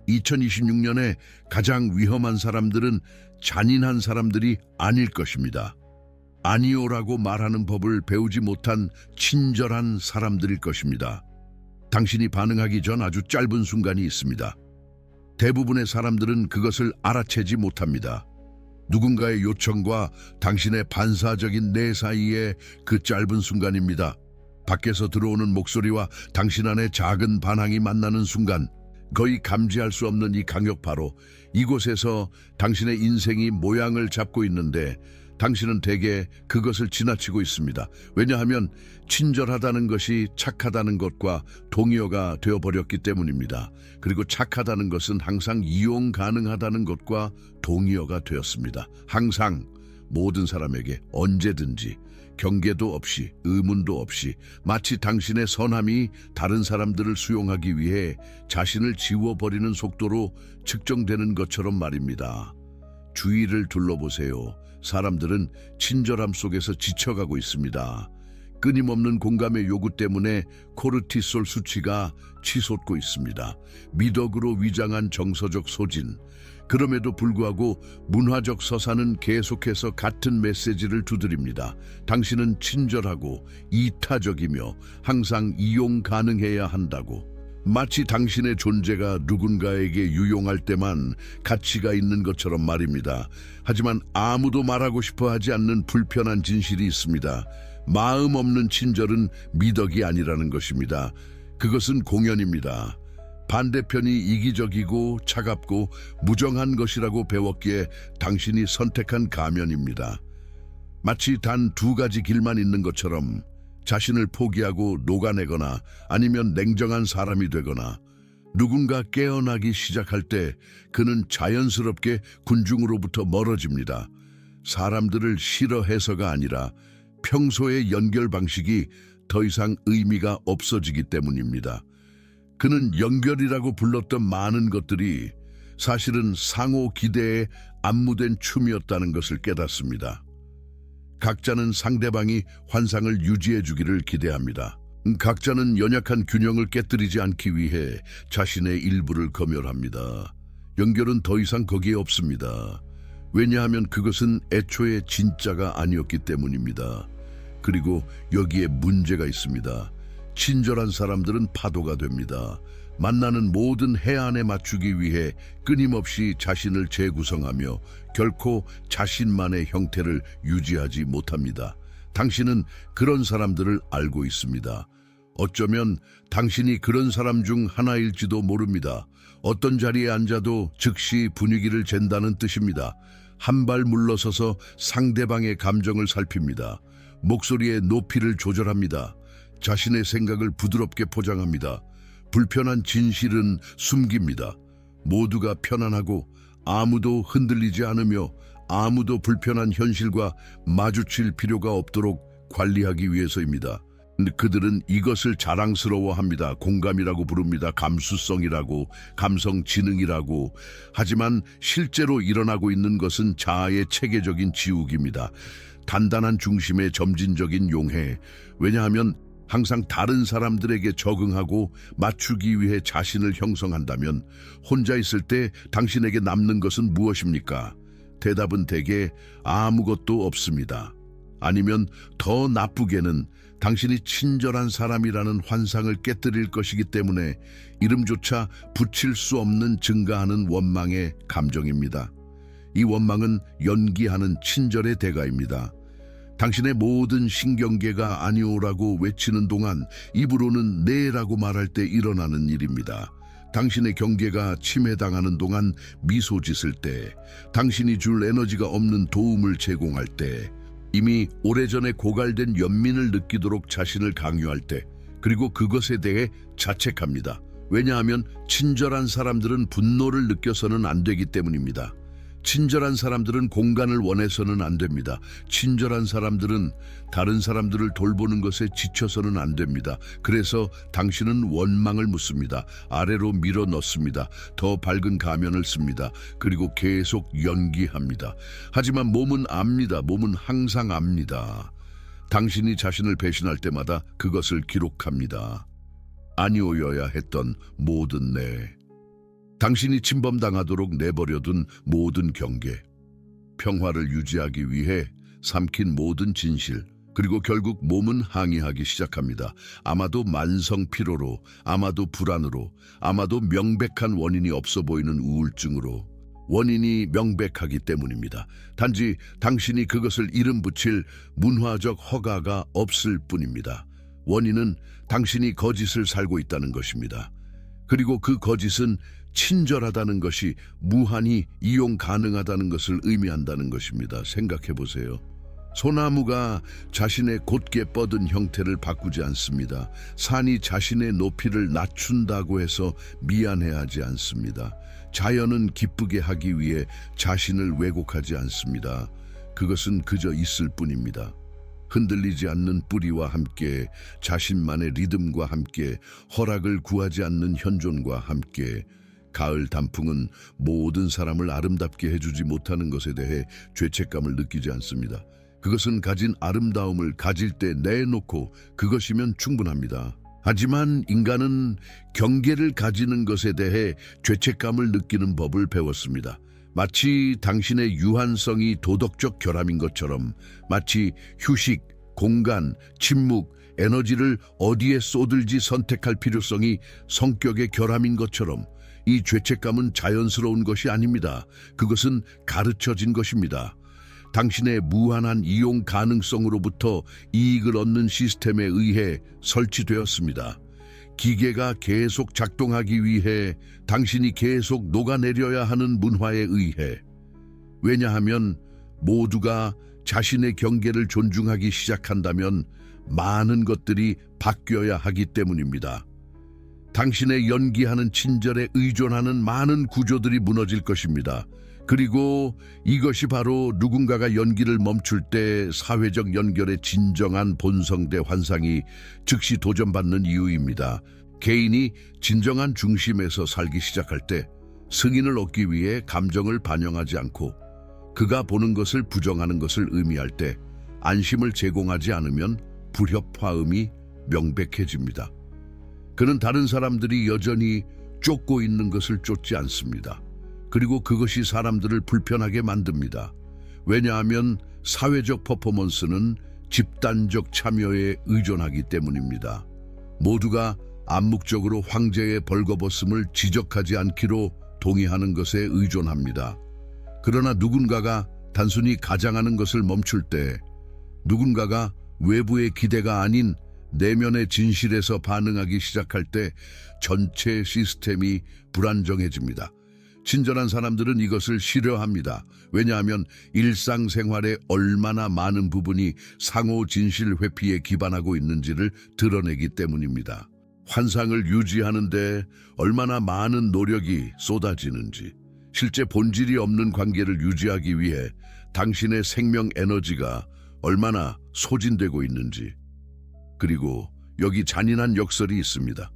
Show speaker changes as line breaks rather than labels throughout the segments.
2026년에 가장 위험한 사람들은 잔인한 사람들이 아닐 것입니다. 아니오라고 말하는 법을 배우지 못한 친절한 사람들일 것입니다. 당신이 반응하기 전 아주 짧은 순간이 있습니다. 대부분의 사람들은 그것을 알아채지 못합니다. 누군가의 요청과 당신의 반사적인 내 사이의 그 짧은 순간입니다. 밖에서 들어오는 목소리와 당신 안의 작은 반항이 만나는 순간, 거의 감지할 수 없는 이 강력파로 이곳에서 당신의 인생이 모양을 잡고 있는데 당신은 대개 그것을 지나치고 있습니다. 왜냐하면 친절하다는 것이 착하다는 것과 동의어가 되어버렸기 때문입니다. 그리고 착하다는 것은 항상 이용 가능하다는 것과 동의어가 되었습니다. 항상 모든 사람에게 언제든지 경계도 없이 의문도 없이 마치 당신의 선함이 다른 사람들을 수용하기 위해 자신을 지워버리는 속도로 측정되는 것처럼 말입니다. 주위를 둘러보세요. 사람들은 친절함 속에서 지쳐가고 있습니다. 끊임없는 공감의 요구 때문에 코르티솔 수치가 치솟고 있습니다. 미덕으로 위장한 정서적 소진. 그럼에도 불구하고 문화적 서사는 계속해서 같은 메시지를 두드립니다. 당신은 친절하고 이타적이며 항상 이용 가능해야 한다고. 마치 당신의 존재가 누군가에게 유용할 때만 가치가 있는 것처럼 말입니다. 하지만 아무도 말하고 싶어 하지 않는 불편한 진실이 있습니다. 마음 없는 친절은 미덕이 아니라는 것입니다. 그것은 공연입니다. 반대편이 이기적이고 차갑고 무정한 것이라고 배웠기에 당신이 선택한 가면입니다. 마치 단 두 가지 길만 있는 것처럼 자신을 포기하고 녹아내거나 아니면 냉정한 사람이 되거나, 누군가 깨어나기 시작할 때 그는 자연스럽게 군중으로부터 멀어집니다. 사람들을 싫어해서가 아니라 평소의 연결 방식이 더 이상 의미가 없어지기 때문입니다. 그는 연결이라고 불렀던 많은 것들이 사실은 상호 기대에 안무된 춤이었다는 것을 깨닫습니다. 각자는 상대방이 환상을 유지해 주기를 기대합니다. 각자는 연약한 균형을 깨뜨리지 않기 위해 자신의 일부를 검열합니다. 연결은 더 이상 거기에 없습니다. 왜냐하면 그것은 애초에 진짜가 아니었기 때문입니다. 그리고 여기에 문제가 있습니다. 친절한 사람들은 파도가 됩니다. 만나는 모든 해안에 맞추기 위해 끊임없이 자신을 재구성하며 결코 자신만의 형태를 유지하지 못합니다. 당신은 그런 사람들을 알고 있습니다. 어쩌면 당신이 그런 사람 중 하나일지도 모릅니다. 어떤 자리에 앉아도 즉시 분위기를 잰다는 뜻입니다. 한 발 물러서서 상대방의 감정을 살핍니다. 목소리의 높이를 조절합니다. 자신의 생각을 부드럽게 포장합니다. 불편한 진실은 숨깁니다. 모두가 편안하고 아무도 흔들리지 않으며 아무도 불편한 현실과 마주칠 필요가 없도록 관리하기 위해서입니다. 그들은 이것을 자랑스러워합니다. 공감이라고 부릅니다. 감수성이라고, 감성 지능이라고. 하지만 실제로 일어나고 있는 것은 자아의 체계적인 지우기입니다. 단단한 중심의 점진적인 용해. 왜냐하면 항상 다른 사람들에게 적응하고 맞추기 위해 자신을 형성한다면 혼자 있을 때 당신에게 남는 것은 무엇입니까? 대답은 대개 아무것도 없습니다. 아니면 더 나쁘게는 당신이 친절한 사람이라는 환상을 깨뜨릴 것이기 때문에 이름조차 붙일 수 없는 증가하는 원망의 감정입니다. 이 원망은 연기하는 친절의 대가입니다. 당신의 모든 신경계가 아니오라고 외치는 동안 입으로는 네라고 말할 때 일어나는 일입니다. 당신의 경계가 침해당하는 동안 미소 짓을 때, 당신이 줄 에너지가 없는 도움을 제공할 때, 이미 오래전에 고갈된 연민을 느끼도록 자신을 강요할 때, 그리고 그것에 대해 자책합니다. 왜냐하면 친절한 사람들은 분노를 느껴서는 안 되기 때문입니다. 친절한 사람들은 공간을 원해서는 안 됩니다. 친절한 사람들은 다른 사람들을 돌보는 것에 지쳐서는 안 됩니다. 그래서 당신은 원망을 묻습니다. 아래로 밀어 넣습니다. 더 밝은 가면을 씁니다. 그리고 계속 연기합니다. 하지만 몸은 압니다. 몸은 항상 압니다. 당신이 자신을 배신할 때마다 그것을 기록합니다. 아니오여야 했던 모든 내. 당신이 침범당하도록 내버려둔 모든 경계, 평화를 유지하기 위해 삼킨 모든 진실, 그리고 결국 몸은 항의하기 시작합니다. 아마도 만성 피로로, 아마도 불안으로, 아마도 명백한 원인이 없어 보이는 우울증으로. 원인이 명백하기 때문입니다. 단지 당신이 그것을 이름 붙일 문화적 허가가 없을 뿐입니다. 원인은 당신이 거짓을 살고 있다는 것입니다. 그리고 그 거짓은 친절하다는 것이 무한히 이용 가능하다는 것을 의미한다는 것입니다. 생각해 보세요. 소나무가 자신의 곧게 뻗은 형태를 바꾸지 않습니다. 산이 자신의 높이를 낮춘다고 해서 미안해하지 않습니다. 자연은 기쁘게 하기 위해 자신을 왜곡하지 않습니다. 그것은 그저 있을 뿐입니다. 흔들리지 않는 뿌리와 함께, 자신만의 리듬과 함께, 허락을 구하지 않는 현존과 함께. 가을 단풍은 모든 사람을 아름답게 해주지 못하는 것에 대해 죄책감을 느끼지 않습니다. 그것은 가진 아름다움을 가질 때 내놓고 그것이면 충분합니다. 하지만 인간은 경계를 가지는 것에 대해 죄책감을 느끼는 법을 배웠습니다. 마치 당신의 유한성이 도덕적 결함인 것처럼, 마치 휴식, 공간, 침묵, 에너지를 어디에 쏟을지 선택할 필요성이 성격의 결함인 것처럼, 이 죄책감은 자연스러운 것이 아닙니다. 그것은 가르쳐진 것입니다. 당신의 무한한 이용 가능성으로부터 이익을 얻는 시스템에 의해 설치되었습니다. 기계가 계속 작동하기 위해, 당신이 계속 녹아내려야 하는 문화에 의해. 왜냐하면 모두가 자신의 경계를 존중하기 시작한다면 많은 것들이 바뀌어야 하기 때문입니다. 당신의 연기하는 친절에 의존하는 많은 구조들이 무너질 것입니다. 그리고 이것이 바로 누군가가 연기를 멈출 때 사회적 연결의 진정한 본성대 환상이 즉시 도전받는 이유입니다. 개인이 진정한 중심에서 살기 시작할 때 승인을 얻기 위해 감정을 반영하지 않고, 그가 보는 것을 부정하는 것을 의미할 때 안심을 제공하지 않으면 불협화음이 명백해집니다. 그는 다른 사람들이 여전히 쫓고 있는 것을 쫓지 않습니다. 그리고 그것이 사람들을 불편하게 만듭니다. 왜냐하면 사회적 퍼포먼스는 집단적 참여에 의존하기 때문입니다. 모두가 암묵적으로 황제의 벌거벗음을 지적하지 않기로 동의하는 것에 의존합니다. 그러나 누군가가 단순히 가장하는 것을 멈출 때, 누군가가 외부의 기대가 아닌 내면의 진실에서 반응하기 시작할 때 전체 시스템이 불안정해집니다. 친절한 사람들은 이것을 싫어합니다. 왜냐하면 일상생활의 얼마나 많은 부분이 상호 진실 회피에 기반하고 있는지를 드러내기 때문입니다. 환상을 유지하는데 얼마나 많은 노력이 쏟아지는지, 실제 본질이 없는 관계를 유지하기 위해 당신의 생명 에너지가 얼마나 소진되고 있는지. 그리고 여기 잔인한 역설이 있습니다.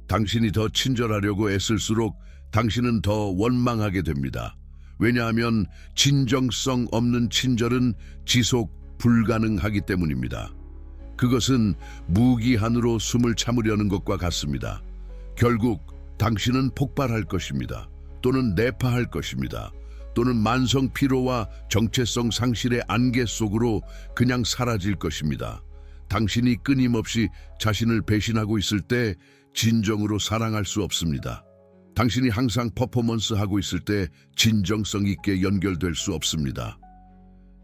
당신이 더 친절하려고 애쓸수록 당신은 더 원망하게 됩니다. 왜냐하면 진정성 없는 친절은 지속 불가능하기 때문입니다. 그것은 무기한으로 숨을 참으려는 것과 같습니다. 결국 당신은 폭발할 것입니다. 또는 내파할 것입니다. 또는 만성 피로와 정체성 상실의 안개 속으로 그냥 사라질 것입니다. 당신이 끊임없이 자신을 배신하고 있을 때 진정으로 사랑할 수 없습니다. 당신이 항상 퍼포먼스하고 있을 때 진정성 있게 연결될 수 없습니다.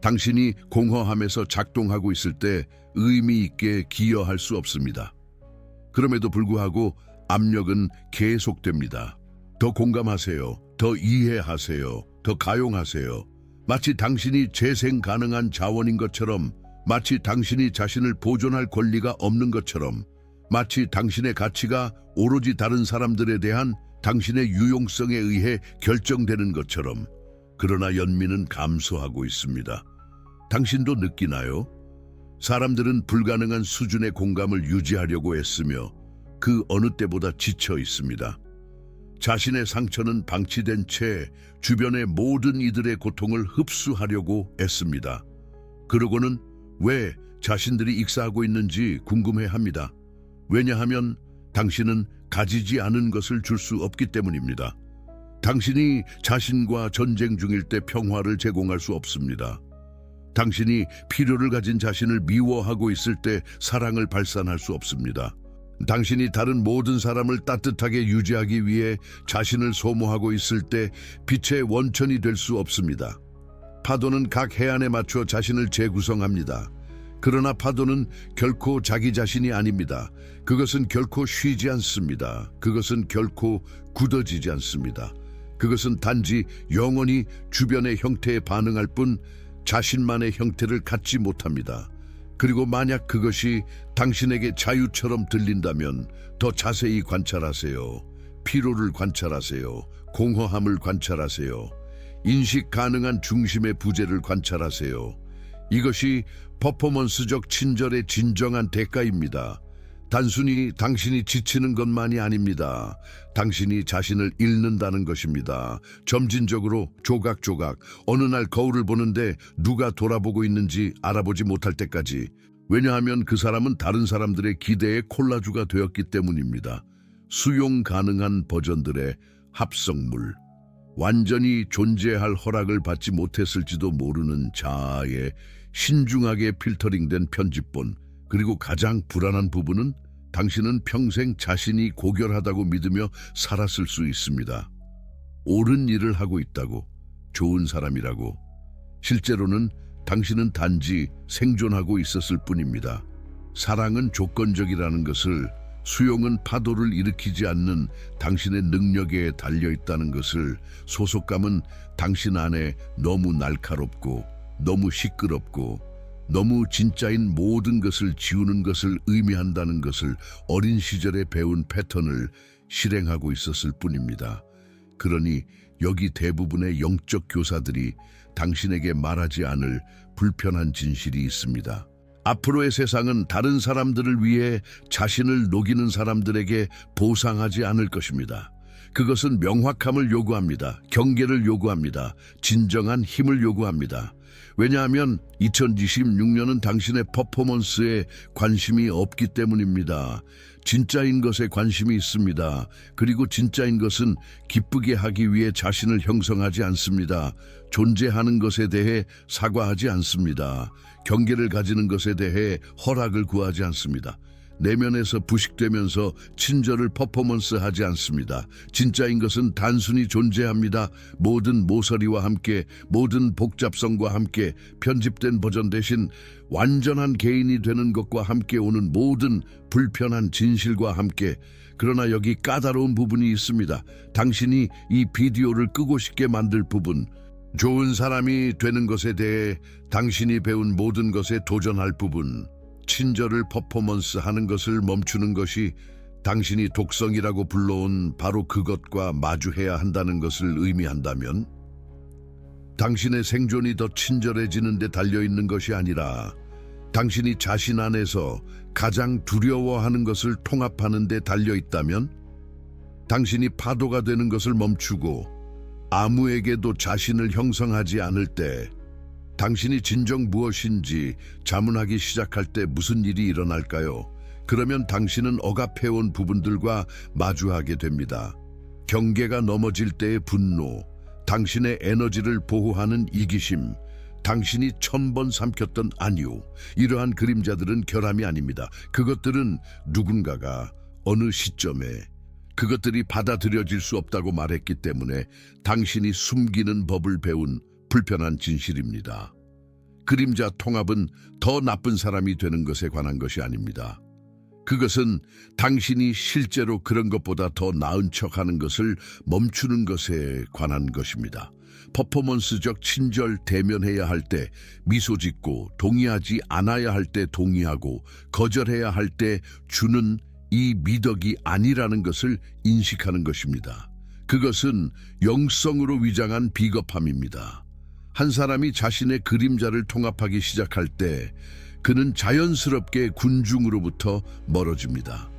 당신이 공허함에서 작동하고 있을 때 의미 있게 기여할 수 없습니다. 그럼에도 불구하고 압력은 계속됩니다. 더 공감하세요. 더 이해하세요. 더 가용하세요. 마치 당신이 재생 가능한 자원인 것처럼, 마치 당신이 자신을 보존할 권리가 없는 것처럼, 마치 당신의 가치가 오로지 다른 사람들에 대한 당신의 유용성에 의해 결정되는 것처럼. 그러나 연민은 감소하고 있습니다. 당신도 느끼나요? 사람들은 불가능한 수준의 공감을 유지하려고 애쓰며 그 어느 때보다 지쳐 있습니다. 자신의 상처는 방치된 채 주변의 모든 이들의 고통을 흡수하려고 애씁니다. 그러고는 왜 자신들이 익사하고 있는지 궁금해합니다. 왜냐하면 당신은 가지지 않은 것을 줄 수 없기 때문입니다. 당신이 자신과 전쟁 중일 때 평화를 제공할 수 없습니다. 당신이 필요를 가진 자신을 미워하고 있을 때 사랑을 발산할 수 없습니다. 당신이 다른 모든 사람을 따뜻하게 유지하기 위해 자신을 소모하고 있을 때 빛의 원천이 될 수 없습니다. 파도는 각 해안에 맞춰 자신을 재구성합니다. 그러나 파도는 결코 자기 자신이 아닙니다. 그것은 결코 쉬지 않습니다. 그것은 결코 굳어지지 않습니다. 그것은 단지 영원히 주변의 형태에 반응할 뿐 자신만의 형태를 갖지 못합니다. 그리고 만약 그것이 당신에게 자유처럼 들린다면 더 자세히 관찰하세요. 피로를 관찰하세요. 공허함을 관찰하세요. 인식 가능한 중심의 부재를 관찰하세요. 이것이 퍼포먼스적 친절의 진정한 대가입니다. 단순히 당신이 지치는 것만이 아닙니다. 당신이 자신을 잃는다는 것입니다. 점진적으로 조각조각 어느 날 거울을 보는데 누가 돌아보고 있는지 알아보지 못할 때까지. 왜냐하면 그 사람은 다른 사람들의 기대의 콜라주가 되었기 때문입니다. 수용 가능한 버전들의 합성물. 완전히 존재할 허락을 받지 못했을지도 모르는 자아의 신중하게 필터링된 편집본. 그리고 가장 불안한 부분은 당신은 평생 자신이 고결하다고 믿으며 살았을 수 있습니다. 옳은 일을 하고 있다고, 좋은 사람이라고. 실제로는 당신은 단지 생존하고 있었을 뿐입니다. 사랑은 조건적이라는 것을, 수용은 파도를 일으키지 않는 당신의 능력에 달려있다는 것을, 소속감은 당신 안에 너무 날카롭고 너무 시끄럽고 너무 진짜인 모든 것을 지우는 것을 의미한다는 것을 어린 시절에 배운 패턴을 실행하고 있었을 뿐입니다. 그러니 여기 대부분의 영적 교사들이 당신에게 말하지 않을 불편한 진실이 있습니다. 앞으로의 세상은 다른 사람들을 위해 자신을 녹이는 사람들에게 보상하지 않을 것입니다. 그것은 명확함을 요구합니다. 경계를 요구합니다. 진정한 힘을 요구합니다. 왜냐하면 2026년은 당신의 퍼포먼스에 관심이 없기 때문입니다. 진짜인 것에 관심이 있습니다. 그리고 진짜인 것은 기쁘게 하기 위해 자신을 형성하지 않습니다. 존재하는 것에 대해 사과하지 않습니다. 경계를 가지는 것에 대해 허락을 구하지 않습니다. 내면에서 부식되면서 친절을 퍼포먼스하지 않습니다. 진짜인 것은 단순히 존재합니다. 모든 모서리와 함께, 모든 복잡성과 함께, 편집된 버전 대신 완전한 개인이 되는 것과 함께 오는 모든 불편한 진실과 함께. 그러나 여기 까다로운 부분이 있습니다. 당신이 이 비디오를 끄고 싶게 만들 부분, 좋은 사람이 되는 것에 대해 당신이 배운 모든 것에 도전할 부분, 친절을 퍼포먼스하는 것을 멈추는 것이 당신이 독성이라고 불러온 바로 그것과 마주해야 한다는 것을 의미한다면, 당신의 생존이 더 친절해지는 데 달려있는 것이 아니라 당신이 자신 안에서 가장 두려워하는 것을 통합하는 데 달려있다면, 당신이 파도가 되는 것을 멈추고 아무에게도 자신을 형성하지 않을 때, 당신이 진정 무엇인지 자문하기 시작할 때 무슨 일이 일어날까요? 그러면 당신은 억압해온 부분들과 마주하게 됩니다. 경계가 넘어질 때의 분노, 당신의 에너지를 보호하는 이기심, 당신이 1000번 삼켰던 아니오. 이러한 그림자들은 결함이 아닙니다. 그것들은 누군가가 어느 시점에 그것들이 받아들여질 수 없다고 말했기 때문에 당신이 숨기는 법을 배운 불편한 진실입니다. 그림자 통합은 더 나쁜 사람이 되는 것에 관한 것이 아닙니다. 그것은 당신이 실제로 그런 것보다 더 나은 척하는 것을 멈추는 것에 관한 것입니다. 퍼포먼스적 친절 대면해야 할 때 미소 짓고, 동의하지 않아야 할 때 동의하고, 거절해야 할 때 주는 이 미덕이 아니라는 것을 인식하는 것입니다. 그것은 영성으로 위장한 비겁함입니다. 한 사람이 자신의 그림자를 통합하기 시작할 때 그는 자연스럽게 군중으로부터 멀어집니다.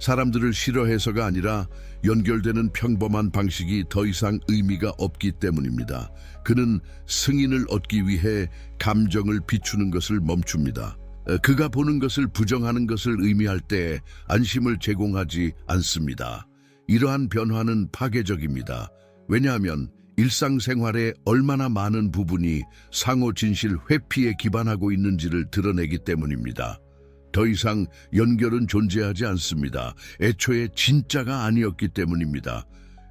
사람들을 싫어해서가 아니라 연결되는 평범한 방식이 더 이상 의미가 없기 때문입니다. 그는 승인을 얻기 위해 감정을 비추는 것을 멈춥니다. 그가 보는 것을 부정하는 것을 의미할 때 안심을 제공하지 않습니다. 이러한 변화는 파괴적입니다. 왜냐하면 일상생활에 얼마나 많은 부분이 상호진실 회피에 기반하고 있는지를 드러내기 때문입니다. 더 이상 연결은 존재하지 않습니다. 애초에 진짜가 아니었기 때문입니다.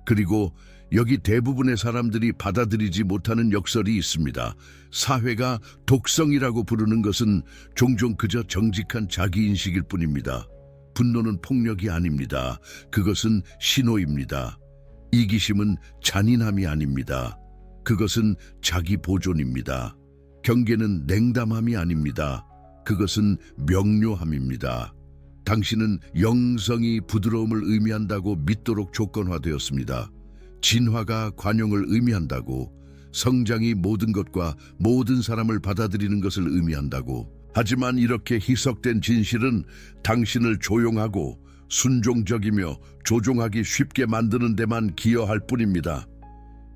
그리고 여기 대부분의 사람들이 받아들이지 못하는 역설이 있습니다. 사회가 독성이라고 부르는 것은 종종 그저 정직한 자기인식일 뿐입니다. 분노는 폭력이 아닙니다. 그것은 신호입니다. 이기심은 잔인함이 아닙니다. 그것은 자기 보존입니다. 경계는 냉담함이 아닙니다. 그것은 명료함입니다. 당신은 영성이 부드러움을 의미한다고 믿도록 조건화되었습니다. 진화가 관용을 의미한다고, 성장이 모든 것과 모든 사람을 받아들이는 것을 의미한다고. 하지만 이렇게 희석된 진실은 당신을 조용하고 순종적이며 조종하기 쉽게 만드는 데만 기여할 뿐입니다.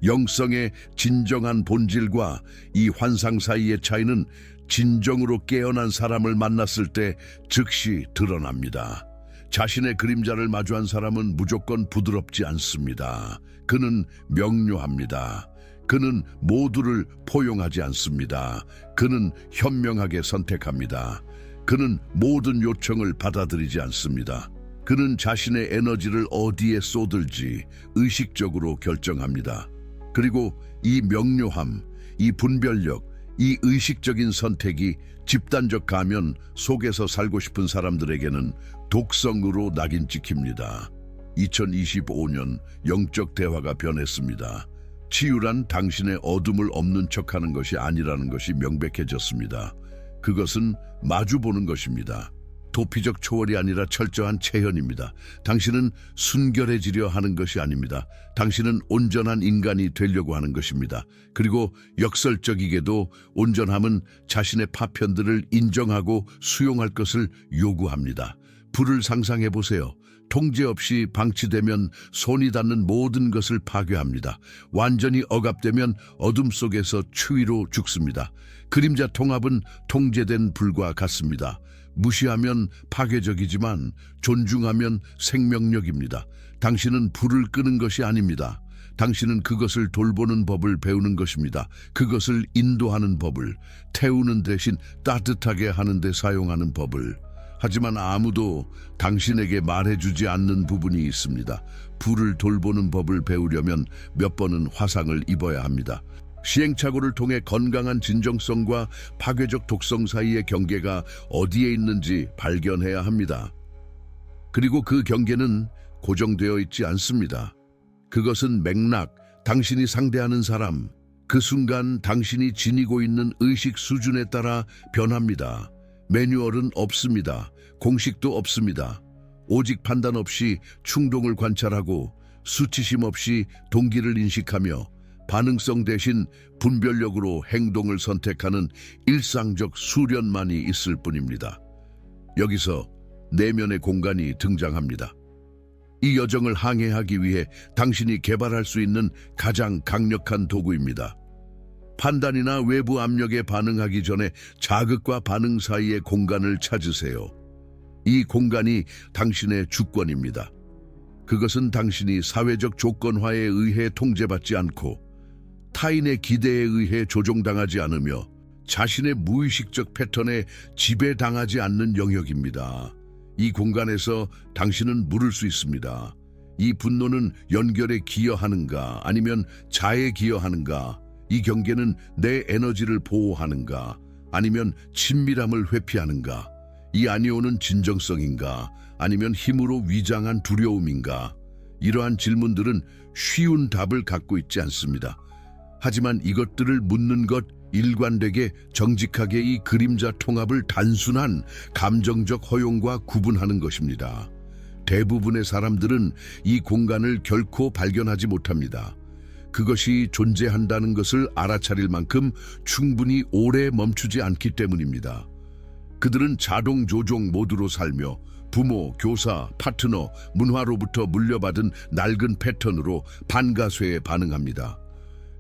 영성의 진정한 본질과 이 환상 사이의 차이는 진정으로 깨어난 사람을 만났을 때 즉시 드러납니다. 자신의 그림자를 마주한 사람은 무조건 부드럽지 않습니다. 그는 명료합니다. 그는 모두를 포용하지 않습니다. 그는 현명하게 선택합니다. 그는 모든 요청을 받아들이지 않습니다. 그는 자신의 에너지를 어디에 쏟을지 의식적으로 결정합니다. 그리고 이 명료함, 이 분별력, 이 의식적인 선택이 집단적 가면 속에서 살고 싶은 사람들에게는 독성으로 낙인 찍힙니다. 2025년 영적 대화가 변했습니다. 치유란 당신의 어둠을 없는 척하는 것이 아니라는 것이 명백해졌습니다. 그것은 마주보는 것입니다. 도피적 초월이 아니라 철저한 체현입니다. 당신은 순결해지려 하는 것이 아닙니다. 당신은 온전한 인간이 되려고 하는 것입니다. 그리고 역설적이게도 온전함은 자신의 파편들을 인정하고 수용할 것을 요구합니다. 불을 상상해 보세요. 통제 없이 방치되면 손이 닿는 모든 것을 파괴합니다. 완전히 억압되면 어둠 속에서 추위로 죽습니다. 그림자 통합은 통제된 불과 같습니다. 무시하면 파괴적이지만 존중하면 생명력입니다. 당신은 불을 끄는 것이 아닙니다. 당신은 그것을 돌보는 법을 배우는 것입니다. 그것을 인도하는 법을, 태우는 대신 따뜻하게 하는 데 사용하는 법을. 하지만 아무도 당신에게 말해주지 않는 부분이 있습니다. 불을 돌보는 법을 배우려면 몇 번은 화상을 입어야 합니다. 시행착오를 통해 건강한 진정성과 파괴적 독성 사이의 경계가 어디에 있는지 발견해야 합니다. 그리고 그 경계는 고정되어 있지 않습니다. 그것은 맥락, 당신이 상대하는 사람, 그 순간 당신이 지니고 있는 의식 수준에 따라 변합니다. 매뉴얼은 없습니다. 공식도 없습니다. 오직 판단 없이 충동을 관찰하고 수치심 없이 동기를 인식하며 반응성 대신 분별력으로 행동을 선택하는 일상적 수련만이 있을 뿐입니다. 여기서 내면의 공간이 등장합니다. 이 여정을 항해하기 위해 당신이 개발할 수 있는 가장 강력한 도구입니다. 판단이나 외부 압력에 반응하기 전에 자극과 반응 사이의 공간을 찾으세요. 이 공간이 당신의 주권입니다. 그것은 당신이 사회적 조건화에 의해 통제받지 않고 타인의 기대에 의해 조종당하지 않으며 자신의 무의식적 패턴에 지배당하지 않는 영역입니다. 이 공간에서 당신은 물을 수 있습니다. 이 분노는 연결에 기여하는가 아니면 자에 기여하는가? 이 경계는 내 에너지를 보호하는가 아니면 친밀함을 회피하는가? 이 아니오는 진정성인가 아니면 힘으로 위장한 두려움인가? 이러한 질문들은 쉬운 답을 갖고 있지 않습니다. 하지만 이것들을 묻는 것, 일관되게 정직하게 이 그림자 통합을 단순한 감정적 허용과 구분하는 것입니다. 대부분의 사람들은 이 공간을 결코 발견하지 못합니다. 그것이 존재한다는 것을 알아차릴 만큼 충분히 오래 멈추지 않기 때문입니다. 그들은 자동 조종 모드로 살며 부모, 교사, 파트너, 문화로부터 물려받은 낡은 패턴으로 반가쇠에 반응합니다.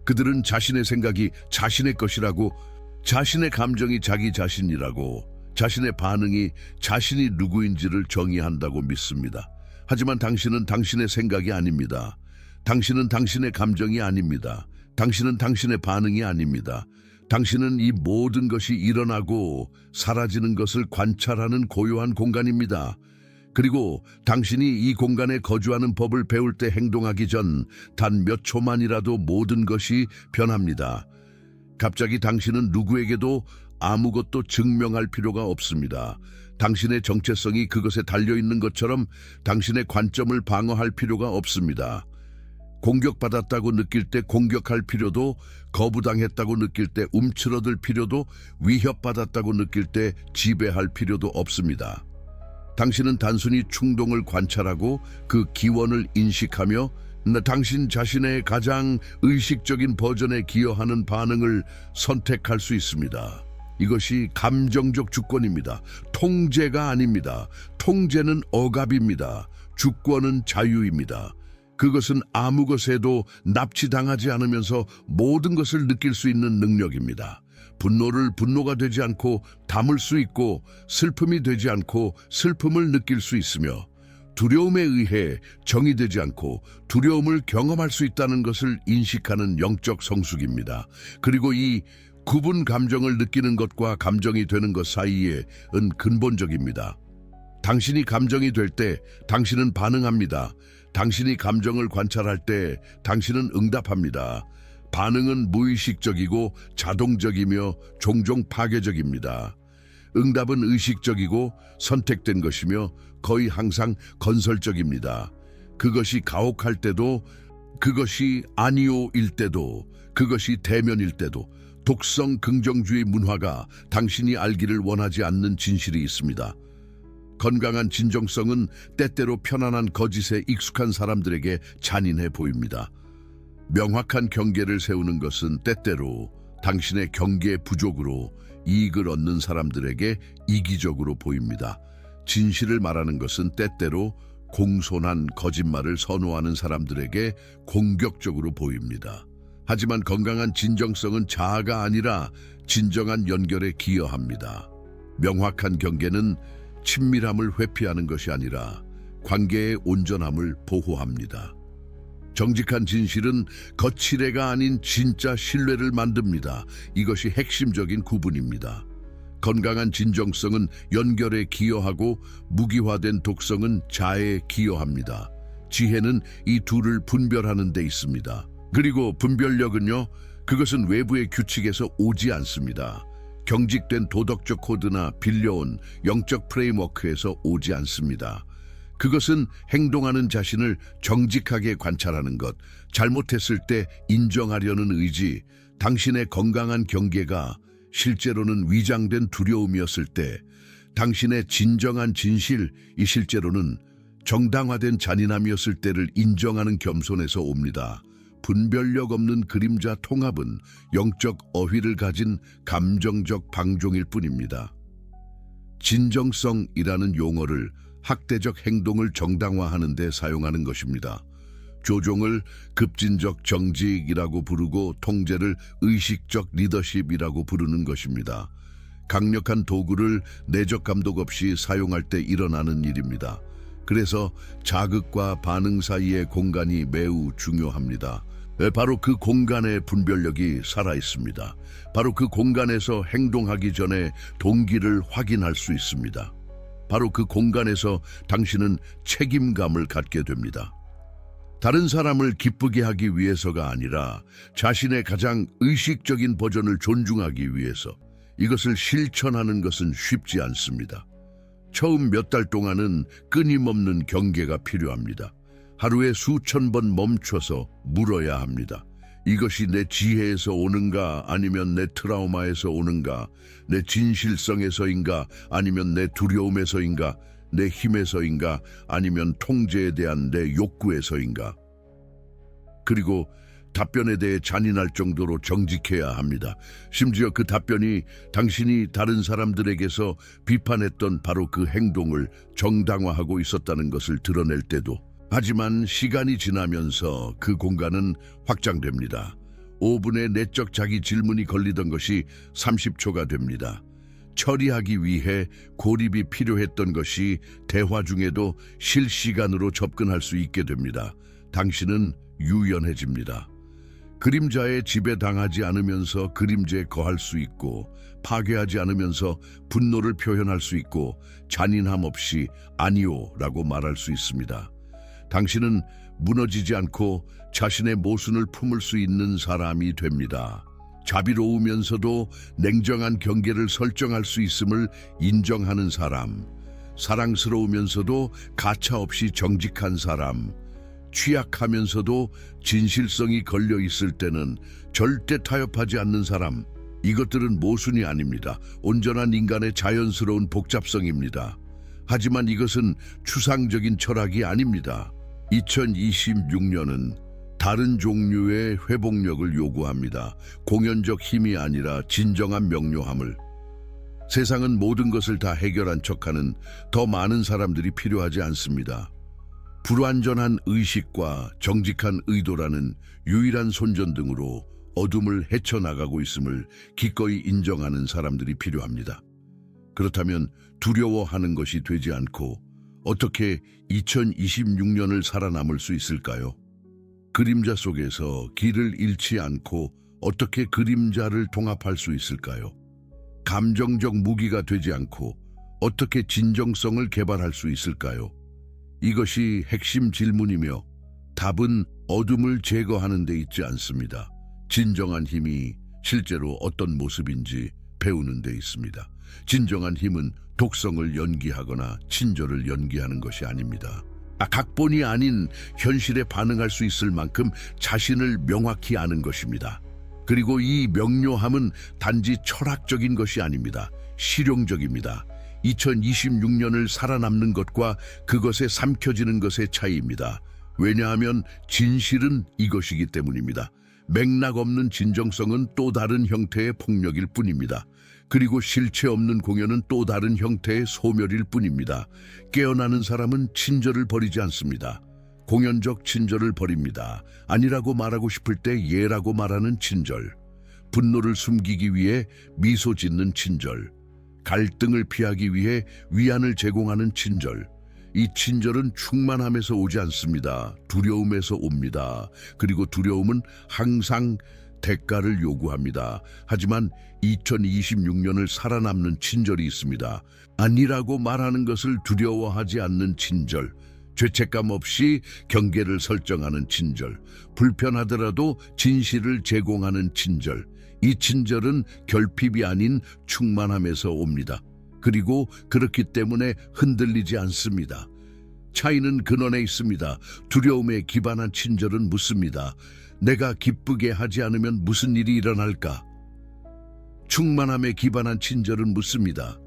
그들은 자신의 생각이 자신의 것이라고, 자신의 감정이 자기 자신이라고, 자신의 반응이 자신이 누구인지를 정의한다고 믿습니다. 하지만 당신은 당신의 생각이 아닙니다. 당신은 당신의 감정이 아닙니다. 당신은 당신의 반응이 아닙니다. 당신은 이 모든 것이 일어나고 사라지는 것을 관찰하는 고요한 공간입니다. 그리고 당신이 이 공간에 거주하는 법을 배울 때 행동하기 전 단 몇 초만이라도 모든 것이 변합니다. 갑자기 당신은 누구에게도 아무것도 증명할 필요가 없습니다. 당신의 정체성이 그것에 달려있는 것처럼 당신의 관점을 방어할 필요가 없습니다. 공격받았다고 느낄 때 공격할 필요도, 거부당했다고 느낄 때 움츠러들 필요도, 위협받았다고 느낄 때 지배할 필요도 없습니다. 당신은 단순히 충동을 관찰하고 그 기원을 인식하며 당신 자신의 가장 의식적인 버전에 기여하는 반응을 선택할 수 있습니다. 이것이 감정적 주권입니다. 통제가 아닙니다. 통제는 억압입니다. 주권은 자유입니다. 그것은 아무 것에도 납치당하지 않으면서 모든 것을 느낄 수 있는 능력입니다. 분노를 분노가 되지 않고 담을 수 있고, 슬픔이 되지 않고 슬픔을 느낄 수 있으며, 두려움에 의해 정의되지 않고 두려움을 경험할 수 있다는 것을 인식하는 영적 성숙입니다. 그리고 이 구분 감정을 느끼는 것과 감정이 되는 것 사이에는 근본적입니다. 당신이 감정이 될 때 당신은 반응합니다. 당신이 감정을 관찰할 때 당신은 응답합니다. 반응은 무의식적이고 자동적이며 종종 파괴적입니다. 응답은 의식적이고 선택된 것이며 거의 항상 건설적입니다. 그것이 가혹할 때도, 그것이 아니오일 때도, 그것이 대면일 때도 독성 긍정주의 문화가 당신이 알기를 원하지 않는 진실이 있습니다. 건강한 진정성은 때때로 편안한 거짓에 익숙한 사람들에게 잔인해 보입니다. 명확한 경계를 세우는 것은 때때로 당신의 경계 부족으로 이익을 얻는 사람들에게 이기적으로 보입니다. 진실을 말하는 것은 때때로 공손한 거짓말을 선호하는 사람들에게 공격적으로 보입니다. 하지만 건강한 진정성은 자아가 아니라 진정한 연결에 기여합니다. 명확한 경계는 친밀함을 회피하는 것이 아니라 관계의 온전함을 보호합니다. 정직한 진실은 거칠애가 아닌 진짜 신뢰를 만듭니다. 이것이 핵심적인 구분입니다. 건강한 진정성은 연결에 기여하고 무기화된 독성은 자해에 기여합니다. 지혜는 이 둘을 분별하는 데 있습니다. 그리고 분별력은요, 그것은 외부의 규칙에서 오지 않습니다. 경직된 도덕적 코드나 빌려온 영적 프레임워크에서 오지 않습니다. 그것은 행동하는 자신을 정직하게 관찰하는 것, 잘못했을 때 인정하려는 의지, 당신의 건강한 경계가 실제로는 위장된 두려움이었을 때, 당신의 진정한 진실이 실제로는 정당화된 잔인함이었을 때를 인정하는 겸손에서 옵니다. 분별력 없는 그림자 통합은 영적 어휘를 가진 감정적 방종일 뿐입니다. 진정성이라는 용어를 학대적 행동을 정당화하는 데 사용하는 것입니다. 조종을 급진적 정직이라고 부르고 통제를 의식적 리더십이라고 부르는 것입니다. 강력한 도구를 내적 감독 없이 사용할 때 일어나는 일입니다. 그래서 자극과 반응 사이의 공간이 매우 중요합니다. 바로 그 공간의 분별력이 살아있습니다. 바로 그 공간에서 행동하기 전에 동기를 확인할 수 있습니다. 바로 그 공간에서 당신은 책임감을 갖게 됩니다. 다른 사람을 기쁘게 하기 위해서가 아니라 자신의 가장 의식적인 버전을 존중하기 위해서. 이것을 실천하는 것은 쉽지 않습니다. 처음 몇 달 동안은 끊임없는 경계가 필요합니다. 하루에 수천 번 멈춰서 물어야 합니다. 이것이 내 지혜에서 오는가, 아니면 내 트라우마에서 오는가, 내 진실성에서인가, 아니면 내 두려움에서인가, 내 힘에서인가, 아니면 통제에 대한 내 욕구에서인가. 그리고 답변에 대해 잔인할 정도로 정직해야 합니다. 심지어 그 답변이 당신이 다른 사람들에게서 비판했던 바로 그 행동을 정당화하고 있었다는 것을 드러낼 때도. 하지만 시간이 지나면서 그 공간은 확장됩니다. 5분의 내적 자기 질문이 걸리던 것이 30초가 됩니다. 처리하기 위해 고립이 필요했던 것이 대화 중에도 실시간으로 접근할 수 있게 됩니다. 당신은 유연해집니다. 그림자의 지배당하지 않으면서 그림자에 거할 수 있고, 파괴하지 않으면서 분노를 표현할 수 있고, 잔인함 없이 아니오라고 말할 수 있습니다. 당신은 무너지지 않고 자신의 모순을 품을 수 있는 사람이 됩니다. 자비로우면서도 냉정한 경계를 설정할 수 있음을 인정하는 사람, 사랑스러우면서도 가차없이 정직한 사람, 취약하면서도 진실성이 걸려 있을 때는 절대 타협하지 않는 사람, 이것들은 모순이 아닙니다. 온전한 인간의 자연스러운 복잡성입니다. 하지만 이것은 추상적인 철학이 아닙니다. 2026년은 다른 종류의 회복력을 요구합니다. 공연적 힘이 아니라 진정한 명료함을. 세상은 모든 것을 다 해결한 척하는 더 많은 사람들이 필요하지 않습니다. 불완전한 의식과 정직한 의도라는 유일한 손전등으로 어둠을 헤쳐나가고 있음을 기꺼이 인정하는 사람들이 필요합니다. 그렇다면 두려워하는 것이 되지 않고 어떻게 2026년을 살아남을 수 있을까요? 그림자 속에서 길을 잃지 않고 어떻게 그림자를 통합할 수 있을까요? 감정적 무기가 되지 않고 어떻게 진정성을 개발할 수 있을까요? 이것이 핵심 질문이며 답은 어둠을 제거하는 데 있지 않습니다. 진정한 힘이 실제로 어떤 모습인지 배우는 데 있습니다. 진정한 힘은 독성을 연기하거나 친절을 연기하는 것이 아닙니다. 각본이 아닌 현실에 반응할 수 있을 만큼 자신을 명확히 아는 것입니다. 그리고 이 명료함은 단지 철학적인 것이 아닙니다. 실용적입니다. 2026년을 살아남는 것과 그것에 삼켜지는 것의 차이입니다. 왜냐하면 진실은 이것이기 때문입니다. 맥락 없는 진정성은 또 다른 형태의 폭력일 뿐입니다. 그리고 실체 없는 공연은 또 다른 형태의 소멸일 뿐입니다. 깨어나는 사람은 친절을 버리지 않습니다. 공연적 친절을 버립니다. 아니라고 말하고 싶을 때 예라고 말하는 친절, 분노를 숨기기 위해 미소 짓는 친절, 갈등을 피하기 위해 위안을 제공하는 친절. 이 친절은 충만함에서 오지 않습니다. 두려움에서 옵니다. 그리고 두려움은 항상 대가를 요구합니다. 하지만 2026년을 살아남는 친절이 있습니다. 아니라고 말하는 것을 두려워하지 않는 친절, 죄책감 없이 경계를 설정하는 친절, 불편하더라도 진실을 제공하는 친절. 이 친절은 결핍이 아닌 충만함에서 옵니다. 그리고 그렇기 때문에 흔들리지 않습니다. 차이는 근원에 있습니다. 두려움에 기반한 친절은 묻습니다. 내가 기쁘게 하지 않으면 무슨 일이 일어날까? 충만함에 기반한 친절은 묻습니다.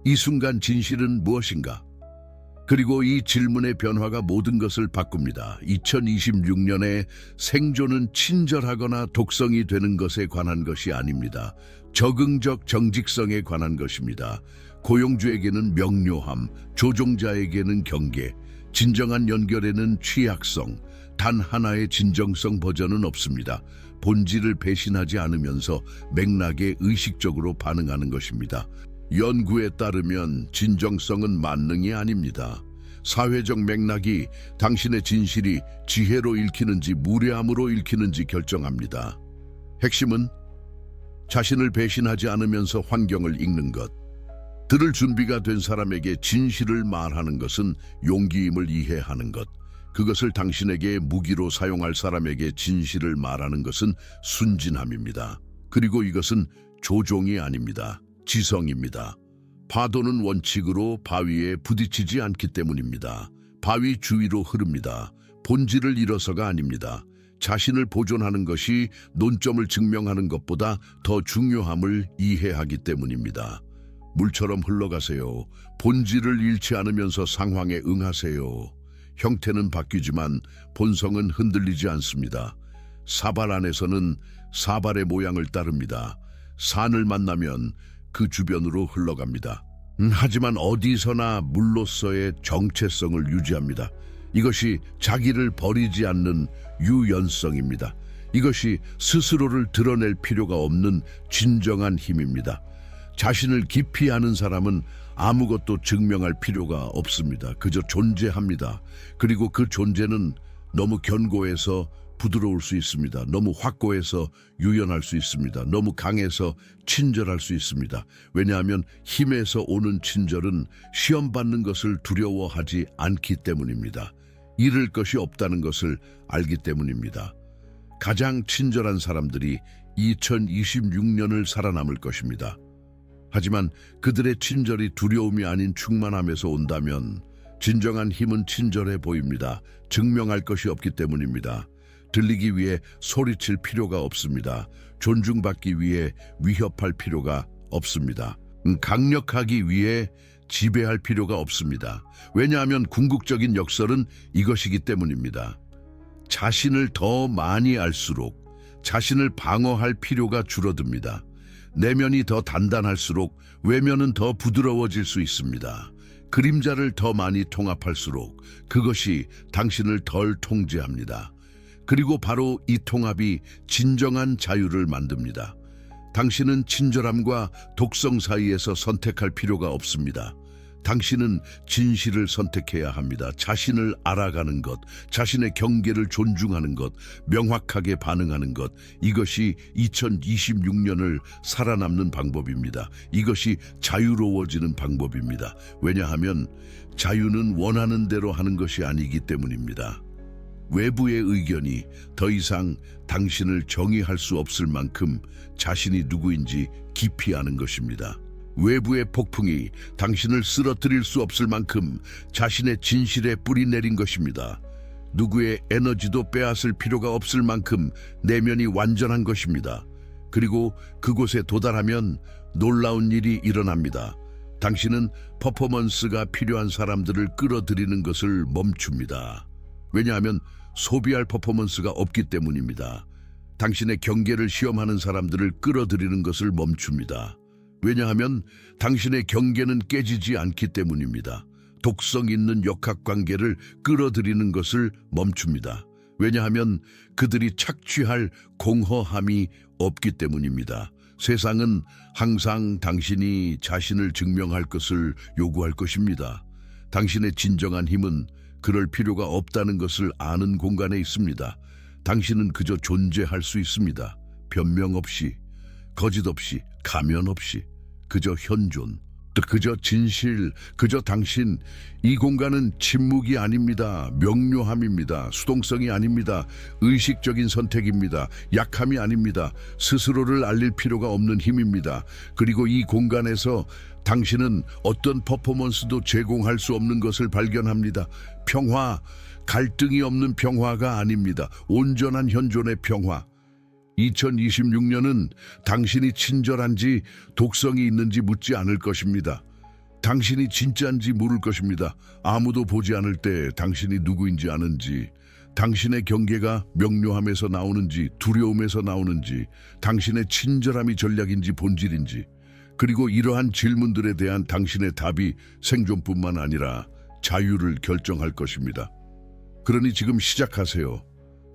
이 순간 진실은 무엇인가? 그리고 이 질문의 변화가 모든 것을 바꿉니다. 2026년에 생존은 친절하거나 독성이 되는 것에 관한 것이 아닙니다. 적응적 정직성에 관한 것입니다. 고용주에게는 명료함, 조종자에게는 경계, 진정한 연결에는 취약성, 단 하나의 진정성 버전은 없습니다. 본질을 배신하지 않으면서 맥락에 의식적으로 반응하는 것입니다. 연구에 따르면 진정성은 만능이 아닙니다. 사회적 맥락이 당신의 진실이 지혜로 읽히는지 무례함으로 읽히는지 결정합니다. 핵심은 자신을 배신하지 않으면서 환경을 읽는 것. 들을 준비가 된 사람에게 진실을 말하는 것은 용기임을 이해하는 것. 그것을 당신에게 무기로 사용할 사람에게 진실을 말하는 것은 순진함입니다. 그리고 이것은 조종이 아닙니다. 지성입니다. 파도는 원칙으로 바위에 부딪히지 않기 때문입니다. 바위 주위로 흐릅니다. 본질을 잃어서가 아닙니다. 자신을 보존하는 것이 논점을 증명하는 것보다 더 중요함을 이해하기 때문입니다. 물처럼 흘러가세요. 본질을 잃지 않으면서 상황에 응하세요. 형태는 바뀌지만 본성은 흔들리지 않습니다. 사발 안에서는 사발의 모양을 따릅니다. 산을 만나면 그 주변으로 흘러갑니다. 하지만 어디서나 물로서의 정체성을 유지합니다. 이것이 자기를 버리지 않는 유연성입니다. 이것이 스스로를 드러낼 필요가 없는 진정한 힘입니다. 자신을 깊이 아는 사람은 아무것도 증명할 필요가 없습니다. 그저 존재합니다. 그리고 그 존재는 너무 견고해서 부드러울 수 있습니다. 너무 확고해서 유연할 수 있습니다. 너무 강해서 친절할 수 있습니다. 왜냐하면 힘에서 오는 친절은 시험 받는 것을 두려워하지 않기 때문입니다. 잃을 것이 없다는 것을 알기 때문입니다. 가장 친절한 사람들이 2026년을 살아남을 것입니다. 하지만 그들의 친절이 두려움이 아닌 충만함에서 온다면 진정한 힘은 친절해 보입니다. 증명할 것이 없기 때문입니다. 들리기 위해 소리칠 필요가 없습니다. 존중받기 위해 위협할 필요가 없습니다. 강력하기 위해 지배할 필요가 없습니다. 왜냐하면 궁극적인 역설은 이것이기 때문입니다. 자신을 더 많이 알수록 자신을 방어할 필요가 줄어듭니다. 내면이 더 단단할수록 외면은 더 부드러워질 수 있습니다. 그림자를 더 많이 통합할수록 그것이 당신을 덜 통제합니다. 그리고 바로 이 통합이 진정한 자유를 만듭니다. 당신은 친절함과 독성 사이에서 선택할 필요가 없습니다. 당신은 진실을 선택해야 합니다. 자신을 알아가는 것, 자신의 경계를 존중하는 것, 명확하게 반응하는 것, 이것이 2026년을 살아남는 방법입니다. 이것이 자유로워지는 방법입니다. 왜냐하면 자유는 원하는 대로 하는 것이 아니기 때문입니다. 외부의 의견이 더 이상 당신을 정의할 수 없을 만큼 자신이 누구인지 깊이 아는 것입니다. 외부의 폭풍이 당신을 쓰러뜨릴 수 없을 만큼 자신의 진실에 뿌리 내린 것입니다. 누구의 에너지도 빼앗을 필요가 없을 만큼 내면이 완전한 것입니다. 그리고 그곳에 도달하면 놀라운 일이 일어납니다. 당신은 퍼포먼스가 필요한 사람들을 끌어들이는 것을 멈춥니다. 왜냐하면 소비할 퍼포먼스가 없기 때문입니다. 당신의 경계를 시험하는 사람들을 끌어들이는 것을 멈춥니다. 왜냐하면 당신의 경계는 깨지지 않기 때문입니다. 독성 있는 역학관계를 끌어들이는 것을 멈춥니다. 왜냐하면 그들이 착취할 공허함이 없기 때문입니다. 세상은 항상 당신이 자신을 증명할 것을 요구할 것입니다. 당신의 진정한 힘은 그럴 필요가 없다는 것을 아는 공간에 있습니다. 당신은 그저 존재할 수 있습니다. 변명 없이, 거짓 없이, 가면 없이, 그저 현존, 그저 진실, 그저 당신. 이 공간은 침묵이 아닙니다. 명료함입니다. 수동성이 아닙니다. 의식적인 선택입니다. 약함이 아닙니다. 스스로를 알릴 필요가 없는 힘입니다. 그리고 이 공간에서 당신은 어떤 퍼포먼스도 제공할 수 없는 것을 발견합니다. 평화, 갈등이 없는 평화가 아닙니다. 온전한 현존의 평화. 2026년은 당신이 친절한지 독성이 있는지 묻지 않을 것입니다. 당신이 진짜인지 물을 것입니다. 아무도 보지 않을 때 당신이 누구인지 아는지, 당신의 경계가 명료함에서 나오는지 두려움에서 나오는지, 당신의 친절함이 전략인지 본질인지, 그리고 이러한 질문들에 대한 당신의 답이 생존뿐만 아니라 자유를 결정할 것입니다. 그러니 지금 시작하세요.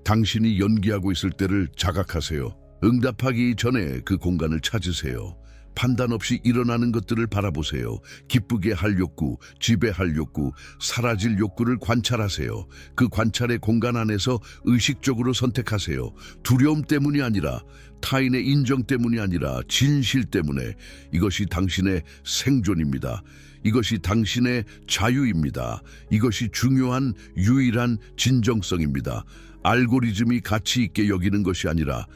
당신이 연기하고 있을 때를 자각하세요. 응답하기 전에 그 공간을 찾으세요. 판단 없이 일어나는 것들을 바라보세요. 기쁘게 할 욕구, 지배할 욕구, 사라질 욕구를 관찰하세요. 그 관찰의 공간 안에서 의식적으로 선택하세요. 두려움 때문이 아니라, 타인의 인정 때문이 아니라 진실 때문에. 이것이 당신의 생존입니다. 이것이 당신의 자유입니다. 이것이 중요한 유일한 진정성입니다. 알고리즘이 가치 있게 여기는 것이 아니라,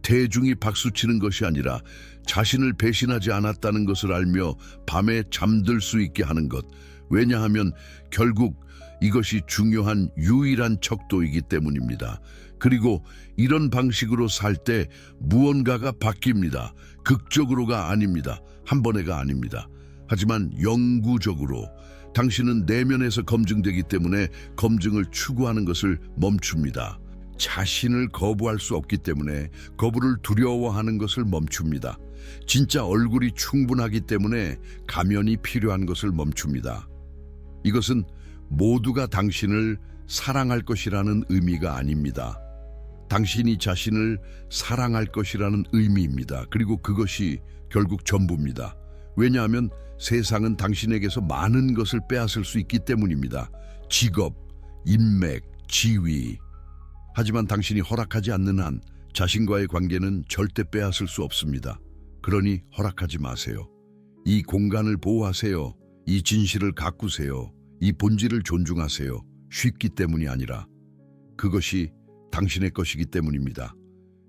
대중이 박수치는 것이 아니라 자신을 배신하지 않았다는 것을 알며 밤에 잠들 수 있게 하는 것. 왜냐하면 결국 이것이 중요한 유일한 척도이기 때문입니다. 그리고 이런 방식으로 살 때 무언가가 바뀝니다. 극적으로가 아닙니다. 한 번에가 아닙니다. 하지만 영구적으로. 당신은 내면에서 검증되기 때문에 검증을 추구하는 것을 멈춥니다. 자신을 거부할 수 없기 때문에 거부를 두려워하는 것을 멈춥니다. 진짜 얼굴이 충분하기 때문에 가면이 필요한 것을 멈춥니다. 이것은 모두가 당신을 사랑할 것이라는 의미가 아닙니다. 당신이 자신을 사랑할 것이라는 의미입니다. 그리고 그것이 결국 전부입니다. 왜냐하면 세상은 당신에게서 많은 것을 빼앗을 수 있기 때문입니다. 직업, 인맥, 지위, 하지만 당신이 허락하지 않는 한 자신과의 관계는 절대 빼앗을 수 없습니다. 그러니 허락하지 마세요. 이 공간을 보호하세요. 이 진실을 가꾸세요. 이 본질을 존중하세요. 쉽기 때문이 아니라 그것이 당신의 것이기 때문입니다.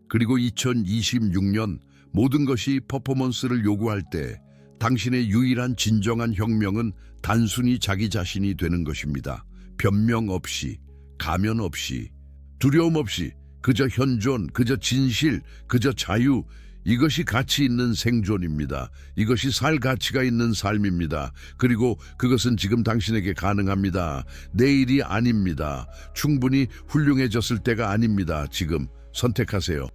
그리고 2026년 모든 것이 퍼포먼스를 요구할 때 당신의 유일한 진정한 혁명은 단순히 자기 자신이 되는 것입니다. 변명 없이, 가면 없이, 두려움 없이, 그저 현존, 그저 진실, 그저 자유, 이것이 가치 있는 생존입니다. 이것이 살 가치가 있는 삶입니다. 그리고 그것은 지금 당신에게 가능합니다. 내일이 아닙니다. 충분히 훌륭해졌을 때가 아닙니다. 지금 선택하세요.